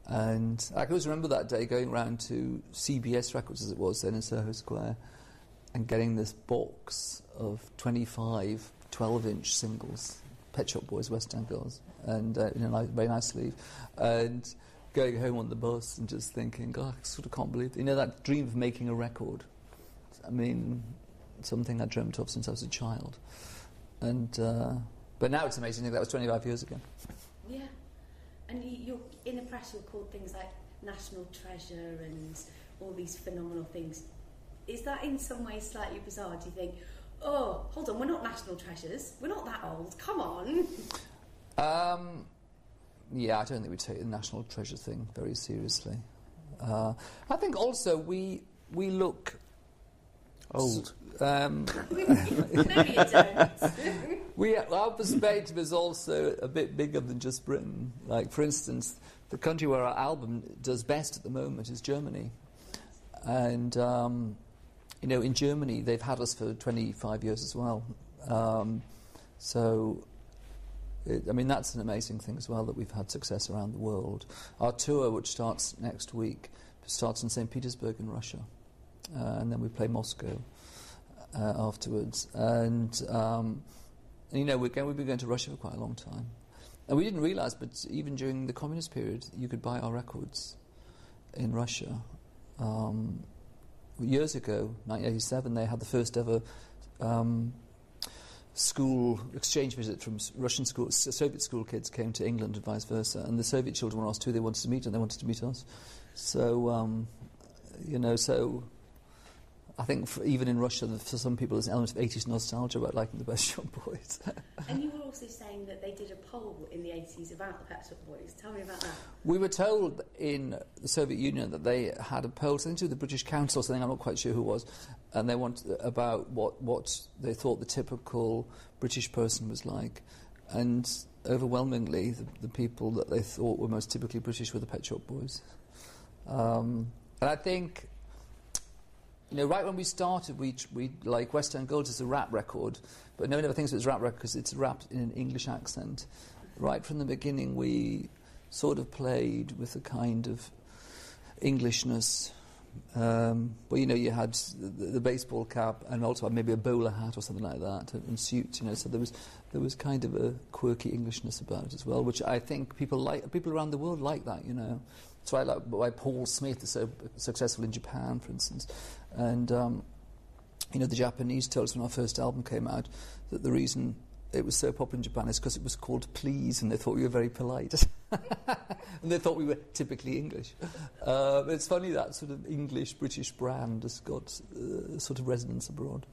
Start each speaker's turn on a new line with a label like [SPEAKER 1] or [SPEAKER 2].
[SPEAKER 1] And I can always remember that day going around to CBS Records, as it was then, in Soho Square, and getting this box of 25 12-inch singles, Pet Shop Boys, West End Girls, and in a very nice sleeve, and going home on the bus and just thinking, God, I sort of can't believe, that dream of making a record. I mean, something I dreamt of since I was a child. And but now it's amazing that was 25 years ago.
[SPEAKER 2] Yeah. And you're in the press, you're called things like national treasure and all these phenomenal things. Is that in some ways slightly bizarre? Do you think, oh, hold on, we're not national treasures, we're not that old, come on?
[SPEAKER 1] Yeah, I don't think we take the national treasure thing very seriously. I think also we look
[SPEAKER 3] old.
[SPEAKER 2] No, you don't.
[SPEAKER 1] Our perspective is also a bit bigger than just Britain. Like, for instance, the country where our album does best at the moment is Germany. And, in Germany, they've had us for 25 years as well. That's an amazing thing as well, that we've had success around the world. Our tour, which starts next week, starts in St. Petersburg in Russia. And then we play Moscow afterwards. And, we've been going to Russia for quite a long time. And we didn't realise, but even during the communist period, you could buy our records in Russia. Years ago, 1987, they had the first ever school exchange visit from Russian schools. Soviet school kids came to England and vice versa, and the Soviet children were asked who they wanted to meet, and they wanted to meet us. So, so I think even in Russia, for some people, there's an element of 80s nostalgia about liking the Pet Shop Boys.
[SPEAKER 2] And you were also saying that they did a poll in the 80s about the Pet Shop Boys. Tell me about that.
[SPEAKER 1] We were told in the Soviet Union that they had a poll, something to do with the British Council, something I'm not quite sure who it was, and they wanted about what they thought the typical British person was like. And overwhelmingly, the people that they thought were most typically British were the Pet Shop Boys. And I think, right when we started, we like West End Girls is a rap record, but no one ever thinks it was a rap record because it's rapped in an English accent. Right from the beginning, we sort of played with a kind of Englishness. But you had the baseball cap and also maybe a bowler hat or something like that, and suits. So there was kind of a quirky Englishness about it as well, which I think people around the world like that. That's why I like why Paul Smith is so successful in Japan, for instance. And, the Japanese told us when our first album came out that the reason it was so popular in Japan is because it was called Please, and they thought we were very polite. And they thought we were typically English. It's funny that sort of English-British brand has got sort of resonance abroad.